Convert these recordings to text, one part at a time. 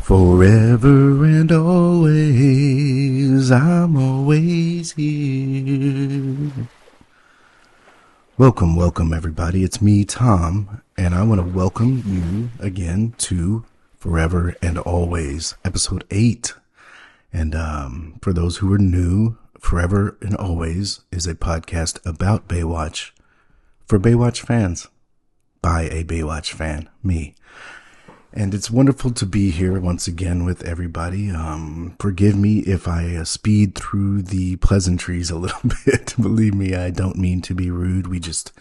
Forever and always, I'm always here. Welcome everybody. It's me, Tom, and I want to welcome you again to Forever and Always, episode 8. And for those who are new, Forever and Always is a podcast about Baywatch for Baywatch fans, by a Baywatch fan, me. And it's wonderful to be here once again with everybody. Forgive me if I speed through the pleasantries a little bit. Believe me, I don't mean to be rude. We just,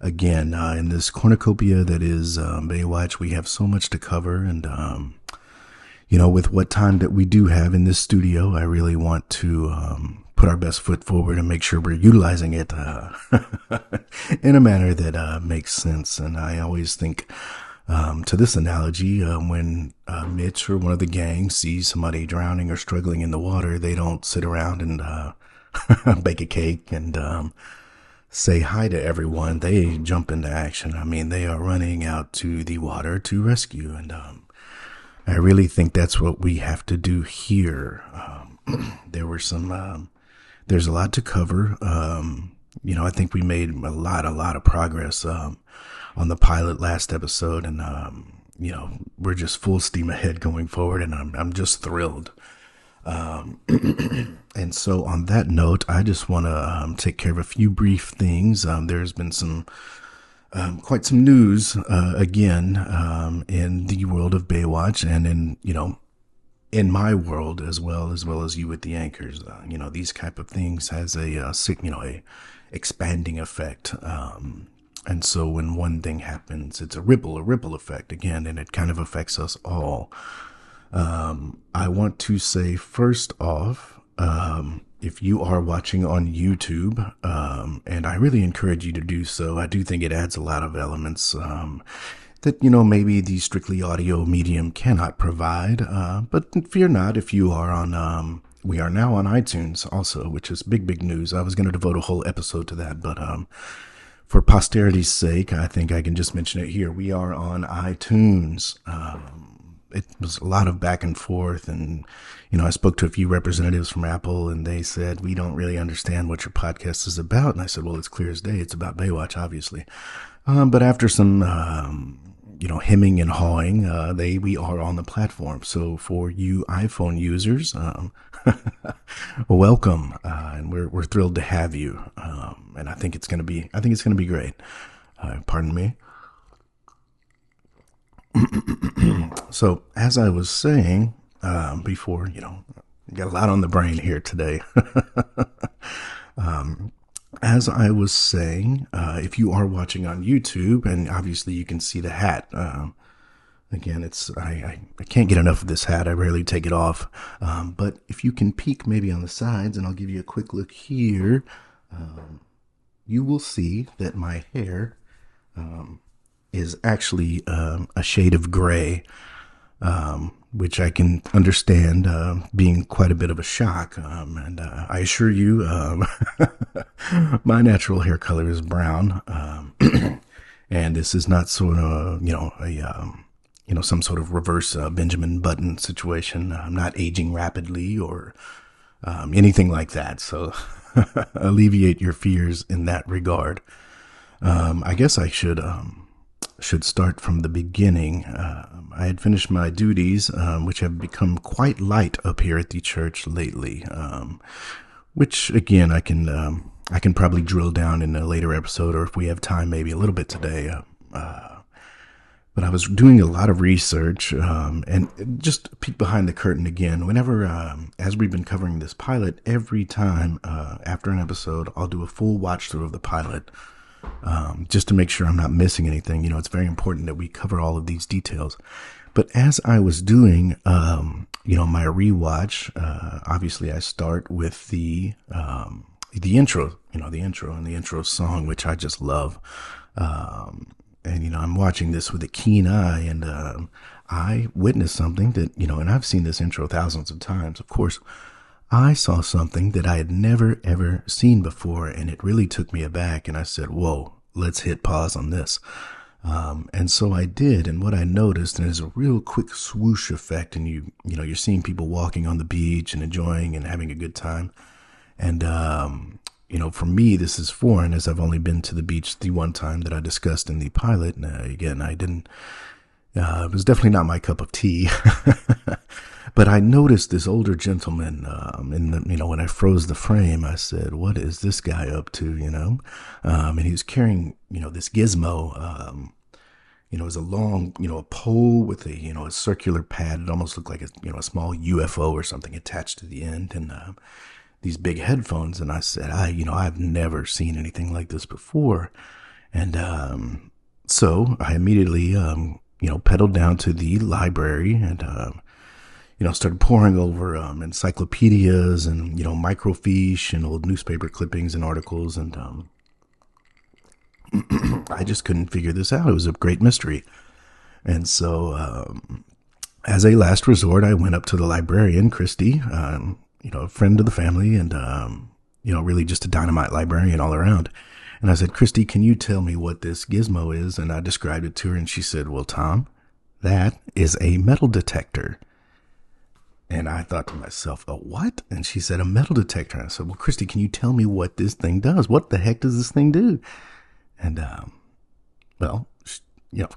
again, in this cornucopia that is Baywatch, we have so much to cover. And, with what time that we do have in this studio, I really want to put our best foot forward and make sure we're utilizing it in a manner that makes sense. And I always think to this analogy, when Mitch or one of the gang sees somebody drowning or struggling in the water, they don't sit around and bake a cake and say hi to everyone. They jump into action. I mean, they are running out to the water to rescue. And I really think that's what we have to do here. There's a lot to cover. I think we made a lot of progress on the pilot last episode, and we're just full steam ahead going forward, and I'm just thrilled. And so on that note, I just want to take care of a few brief things. There's been quite some news again in the world of Baywatch, and in my world as well as you with the anchors. These type of things has a expanding effect. And so when one thing happens, it's a ripple effect again, and it kind of affects us all. I want to say first off, if you are watching on YouTube, and I really encourage you to do so, I do think it adds a lot of elements that, maybe the strictly audio medium cannot provide. But fear not if you are on, we are now on iTunes also, which is big news. I was going to devote a whole episode to that, but for posterity's sake, I think I can just mention it here. We are on iTunes. It was a lot of back and forth, and I spoke to a few representatives from Apple, and they said, we don't really understand what your podcast is about. And I said, well, it's clear as day. It's about Baywatch, obviously. But after some hemming and hawing, we are on the platform. So for you iPhone users, welcome, and we're thrilled to have you. And I think it's gonna be great. Pardon me. So as I was saying before, got a lot on the brain here today. As I was saying, if you are watching on YouTube, and obviously you can see the hat. Again, I can't get enough of this hat. I rarely take it off. But if you can peek maybe on the sides, and I'll give you a quick look here, you will see that my hair is actually a shade of gray, which I can understand being quite a bit of a shock. And I assure you, my natural hair color is brown. And this is not sort of, some sort of reverse Benjamin Button situation. I'm not aging rapidly or anything like that. So alleviate your fears in that regard. I guess I should start from the beginning. I had finished my duties, which have become quite light up here at the church lately, which again, I can probably drill down in a later episode, or if we have time, maybe a little bit today. But I was doing a lot of research, and just peek behind the curtain again. Whenever, as we've been covering this pilot, every time after an episode, I'll do a full watch through of the pilot, just to make sure I'm not missing anything. It's very important that we cover all of these details. But as I was doing, my rewatch, obviously I start with the intro, the intro and the intro song, which I just love. And, I'm watching this with a keen eye, and I witnessed something that, and I've seen this intro thousands of times, of course. I saw something that I had never, ever seen before, and it really took me aback, and I said, whoa, let's hit pause on this. And so I did, and what I noticed, and it's a real quick swoosh effect, and you're seeing people walking on the beach and enjoying and having a good time. And for me, this is foreign, as I've only been to the beach the one time that I discussed in the pilot. And again, I didn't. It was definitely not my cup of tea. But I noticed this older gentleman when I froze the frame. I said, "What is this guy up to?" And he was carrying this gizmo. It was a long, a pole with a circular pad. It almost looked like a small UFO or something attached to the end, and these big headphones. And I said, I've never seen anything like this before. And so I immediately, pedaled down to the library and, started poring over encyclopedias and, microfiche and old newspaper clippings and articles. And I just couldn't figure this out. It was a great mystery. And so as a last resort, I went up to the librarian, Christy, a friend of the family and, really just a dynamite librarian all around. And I said, "Christy, can you tell me what this gizmo is?" And I described it to her, and she said, "Well, Tom, that is a metal detector." And I thought to myself, "A what?" And she said, "A metal detector." And I said, "Well, Christy, can you tell me what this thing does? What the heck does this thing do?" And,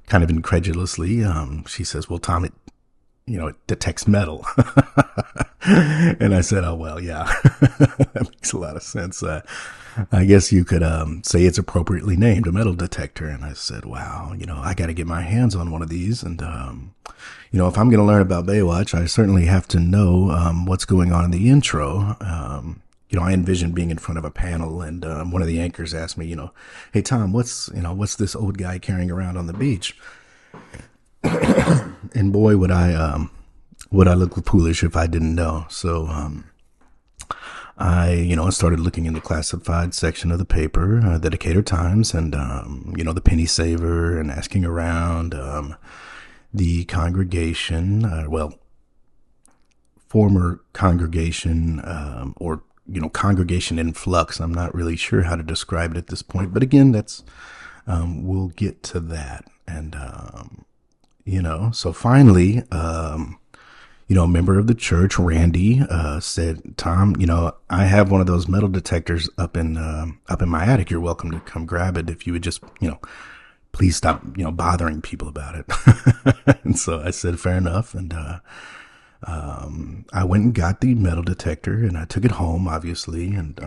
kind of incredulously, she says, "Well, Tom, it detects metal." And I said, "Oh, well, yeah, that makes a lot of sense. I guess you could say it's appropriately named, a metal detector." And I said, "Wow, I got to get my hands on one of these. And, if I'm going to learn about Baywatch, I certainly have to know what's going on in the intro." I envisioned being in front of a panel, and one of the anchors asked me, "Hey, Tom, what's this old guy carrying around on the beach?" And boy, would I look foolish if I didn't know. So I started looking in the classified section of the paper, the Decatur Times, and the Penny Saver, and asking around the congregation, former congregation, or congregation in flux. I'm not really sure how to describe it at this point, but again, that's we'll get to that. And so finally, a member of the church, Randy, said, "Tom, I have one of those metal detectors up in my attic. You're welcome to come grab it if you would just, please stop, bothering people about it." And so I said, "Fair enough." And I went and got the metal detector, and I took it home, obviously, and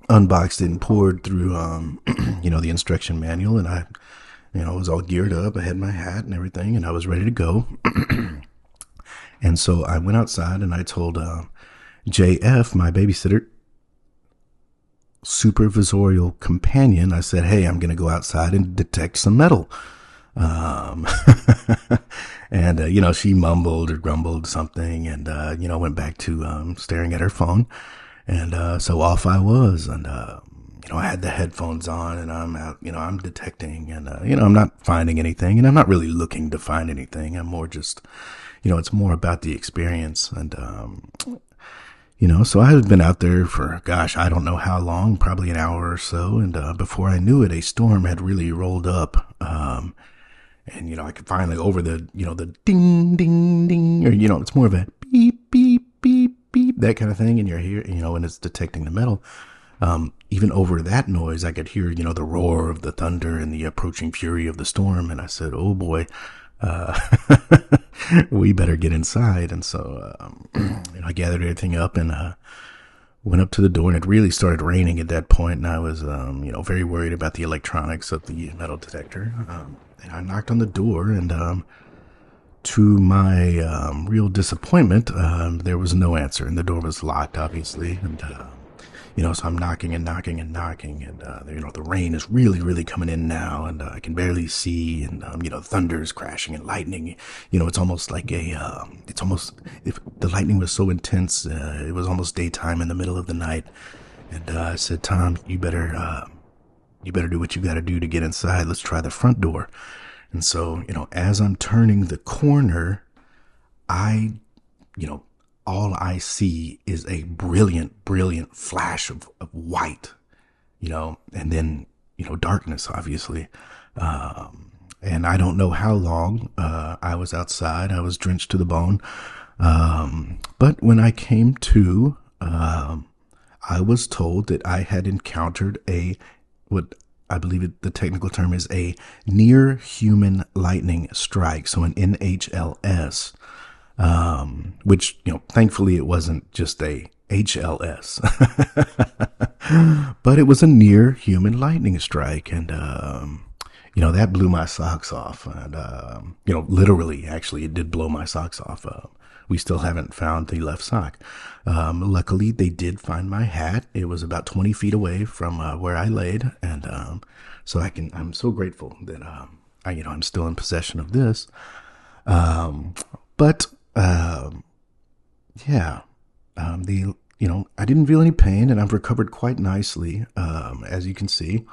unboxed it and poured through, the instruction manual. And I was all geared up. I had my hat and everything, and I was ready to go. And so I went outside and I told JF, my babysitter, supervisorial companion, I said, "Hey, I'm going to go outside and detect some metal." And, she mumbled or grumbled something and, went back to staring at her phone. And so off I was. And, I had the headphones on, and I'm out, I'm detecting, and, I'm not finding anything, and I'm not really looking to find anything. I'm more just, it's more about the experience. And, so I had been out there for, gosh, I don't know how long, probably an hour or so. And, before I knew it, a storm had really rolled up. And, I could finally over the, the ding, ding, ding, or, it's more of a beep, beep, beep, beep, that kind of thing. And you're here, and it's detecting the metal. Even over that noise, I could hear, the roar of the thunder and the approaching fury of the storm. And I said, "Oh boy, we better get inside." And so, I gathered everything up and, went up to the door, and it really started raining at that point. And I was, very worried about the electronics of the metal detector. And I knocked on the door, and, to my, real disappointment, there was no answer, and the door was locked, obviously. And, so I'm knocking and knocking and knocking, and, the rain is really, really coming in now, and I can barely see, and, thunder is crashing and lightning. It's almost like it's almost, if the lightning was so intense, it was almost daytime in the middle of the night. And I said, "Tom, you better do what you got to do to get inside. Let's try the front door." And so, as I'm turning the corner, I, all I see is a brilliant, brilliant flash of white, and then darkness, obviously. And I don't know how long I was outside. I was drenched to the bone. But when I came to, I was told that I had encountered what I believe the technical term is a near human lightning strike. So an NHLS, which, thankfully it wasn't just a HLS, but it was a near human lightning strike. And, that blew my socks off. And, literally, actually, it did blow my socks off. We still haven't found the left sock. Luckily, they did find my hat. It was about 20 feet away from where I laid. And so I'm so grateful that I'm still in possession of this. But yeah, I didn't feel any pain, and I've recovered quite nicely, as you can see.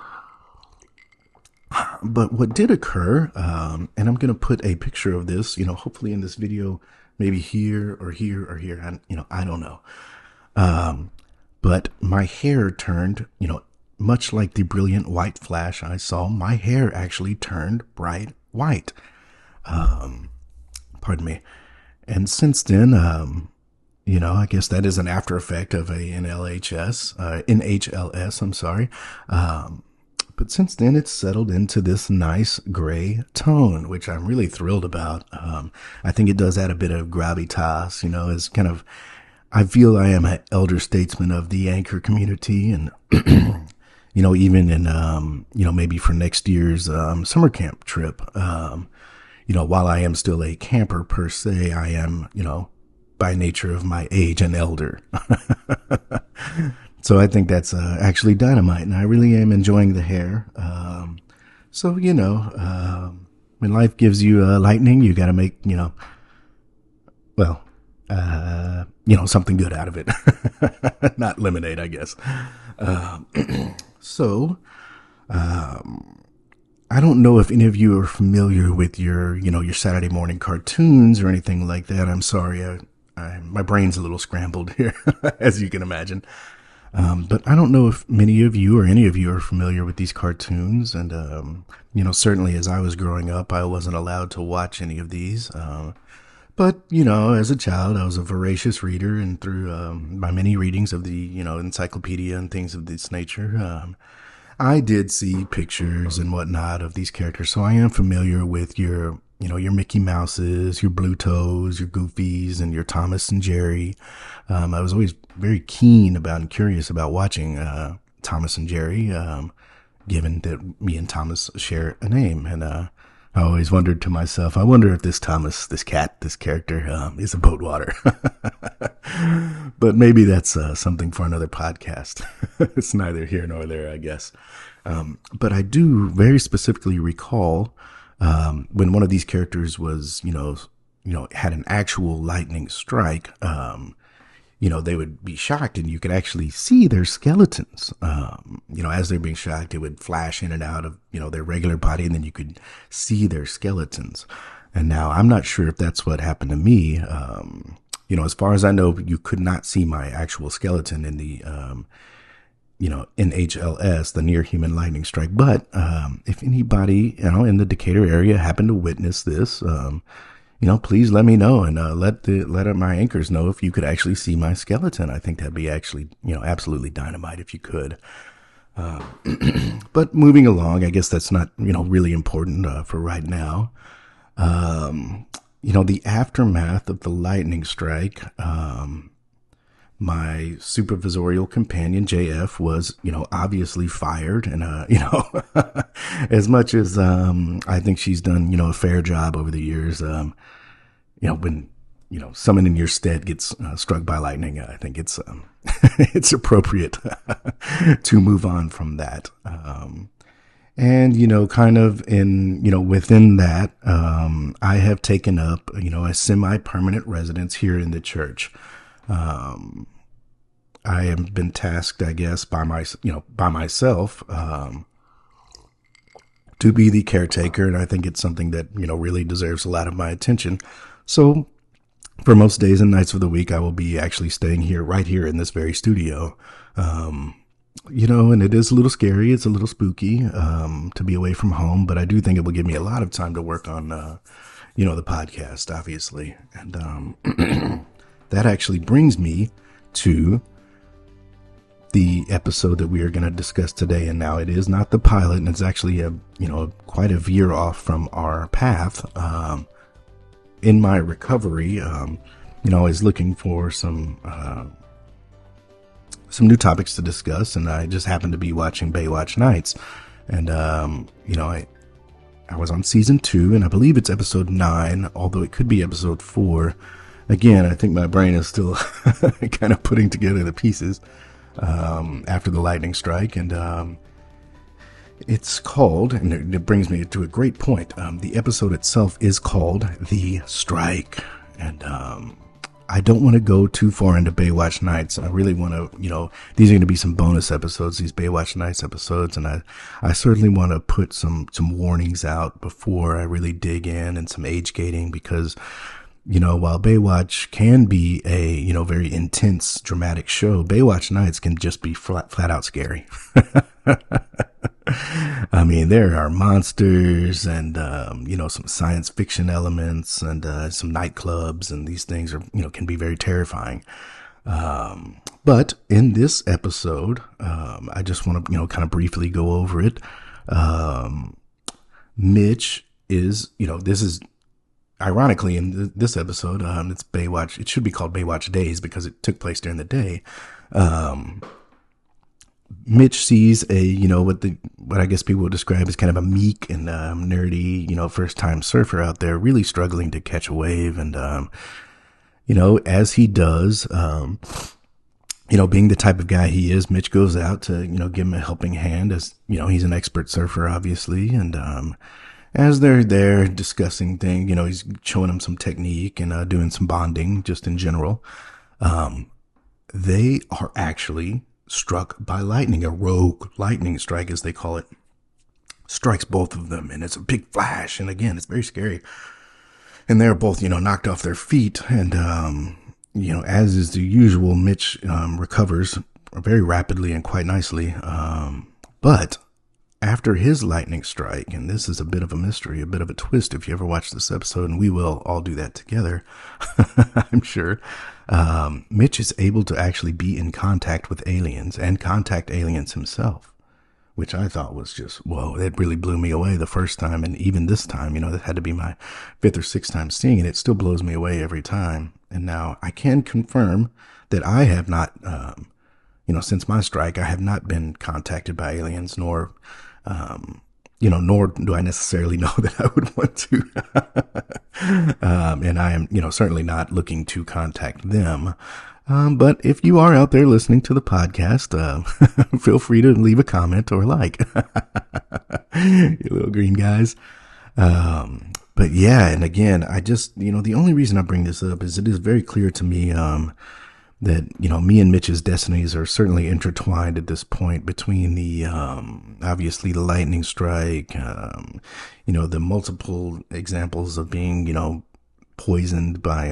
But what did occur, and I'm going to put a picture of this, hopefully in this video, maybe here or here or here. I don't know. But my hair turned, much like the brilliant white flash I saw, my hair actually turned bright white. Pardon me. And since then, I guess that is an after effect of a NHLS, I'm sorry. But since then, it's settled into this nice gray tone, which I'm really thrilled about. I think it does add a bit of gravitas, as kind of, I feel I am an elder statesman of the anchor community. And, even in, maybe for next year's summer camp trip, while I am still a camper per se, I am, by nature of my age, an elder. So I think that's actually dynamite, and I really am enjoying the hair. So, when life gives you lightning, you got to make, something good out of it. Not lemonade, I guess. So, I don't know if any of you are familiar with your Saturday morning cartoons or anything like that. I'm sorry. My brain's a little scrambled here, as you can imagine. But I don't know if many of you or any of you are familiar with these cartoons. And, certainly as I was growing up, I wasn't allowed to watch any of these. But, as a child, I was a voracious reader, and through my many readings of the, encyclopedia and things of this nature, I did see pictures and whatnot of these characters. So I am familiar with your Mickey Mouses, your Blue Toes, your Goofies, and your Thomas and Jerry. I was always very keen about and curious about watching Thomas and Jerry, given that me and Thomas share a name. And I always wondered to myself, I wonder if this Thomas, this character, is a boat water. But maybe that's something for another podcast. It's neither here nor there, I guess. But I do very specifically recall when one of these characters was, had an actual lightning strike, they would be shocked, and you could actually see their skeletons. As they're being shocked, it would flash in and out of, their regular body, and then you could see their skeletons. And now I'm not sure if that's what happened to me. As far as I know, you could not see my actual skeleton in the, NHLS, the near human lightning strike. But, if anybody, in the Decatur area happened to witness this, please let me know, and let my anchors know if you could actually see my skeleton. I think that'd be actually, absolutely dynamite if you could. But moving along, I guess that's not, really important for right now. The aftermath of the lightning strike, my supervisorial companion, JF, was, obviously fired. And, as much as I think she's done, a fair job over the years, when, someone in your stead gets struck by lightning, I think it's it's appropriate to move on from that. And, kind of within that, I have taken up, a semi-permanent residence here in the church. I have been tasked, I guess, by myself, to be the caretaker. And I think it's something that, really deserves a lot of my attention. So for most days and nights of the week, I will be actually staying right here in this very studio. And it is a little scary. It's a little spooky to be away from home, but I do think it will give me a lot of time to work on, the podcast, obviously. And that actually brings me to the episode that we are going to discuss today. And now it is not the pilot, and it's actually quite a veer off from our path. In my recovery, I was looking for some new topics to discuss, and I just happened to be watching Baywatch Nights. And, I was on season 2, and I believe it's episode 9, although it could be episode 4. Again, I think my brain is still kind of putting together the pieces after the lightning strike. And it's called, and it brings me to a great point, the episode itself is called The Strike. And I don't want to go too far into Baywatch Nights. I really want to, these are going to be some bonus episodes, these Baywatch Nights episodes, and I certainly want to put some warnings out before I really dig in, and some age gating, because, while Baywatch can be a, very intense, dramatic show, Baywatch Nights can just be flat out scary. I mean, there are monsters and, some science fiction elements, and some nightclubs, and these things are, can be very terrifying. But in this episode, I just want to, kind of briefly go over it. Mitch is, this is ironically in this episode, it's Baywatch. It should be called Baywatch Days because it took place during the day. Mitch sees what I guess people would describe as kind of a meek and nerdy, first time surfer out there, really struggling to catch a wave. And, as he does, being the type of guy he is, Mitch goes out to, give him a helping hand, as, he's an expert surfer, obviously. And, as they're there discussing things, he's showing him some technique and doing some bonding just in general. They are actually struck by lightning. A rogue lightning strike, as they call it, strikes both of them, and it's a big flash, and again, it's very scary. And they're both, knocked off their feet, and, as is the usual, Mitch recovers very rapidly and quite nicely. But after his lightning strike, and this is a bit of a mystery, a bit of a twist if you ever watch this episode, and we will all do that together, I'm sure, Mitch is able to actually be in contact with aliens and contact aliens himself, which I thought was just, whoa, that really blew me away the first time. And even this time, that had to be my 5th or 6th time seeing it. It still blows me away every time. And now I can confirm that I have not, since my strike, I have not been contacted by aliens, nor do I necessarily know that I would want to. And I am, certainly not looking to contact them. But if you are out there listening to the podcast, feel free to leave a comment or like. You little green guys. But yeah, and again, I just, the only reason I bring this up is it is very clear to me, that, me and Mitch's destinies are certainly intertwined at this point, between the, obviously the lightning strike, the multiple examples of being, poisoned by,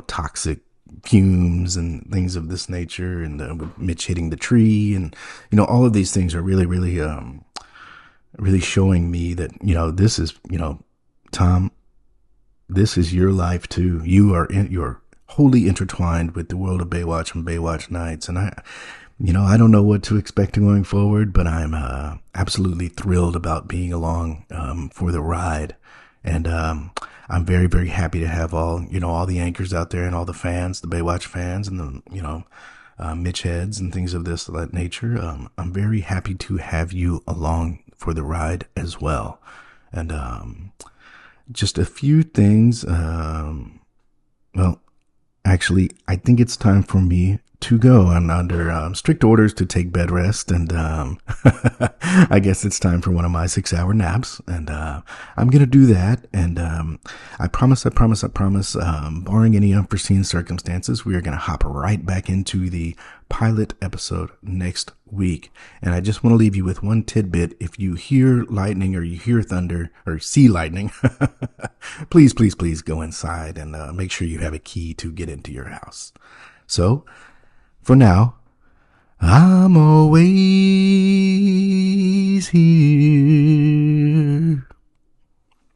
toxic fumes and things of this nature, and with Mitch hitting the tree, and, all of these things are really, really, really showing me that, this is, Tom, this is your life too. You're wholly intertwined with the world of Baywatch and Baywatch Nights. And I don't know what to expect going forward, but I'm absolutely thrilled about being along for the ride. And I'm very, very happy to have all the anchors out there, and all the fans, the Baywatch fans, and the, Mitch heads and things of that nature. I'm very happy to have you along for the ride as well. And just a few things. Actually, I think it's time for me to go. I'm under strict orders to take bed rest, and I guess it's time for one of my 6-hour naps, and I'm gonna do that. And I promise, barring any unforeseen circumstances, we are gonna hop right back into the pilot episode next week. And I just want to leave you with one tidbit. If you hear lightning, or you hear thunder, or see lightning, please go inside and make sure you have a key to get into your house. So for now, I'm always here.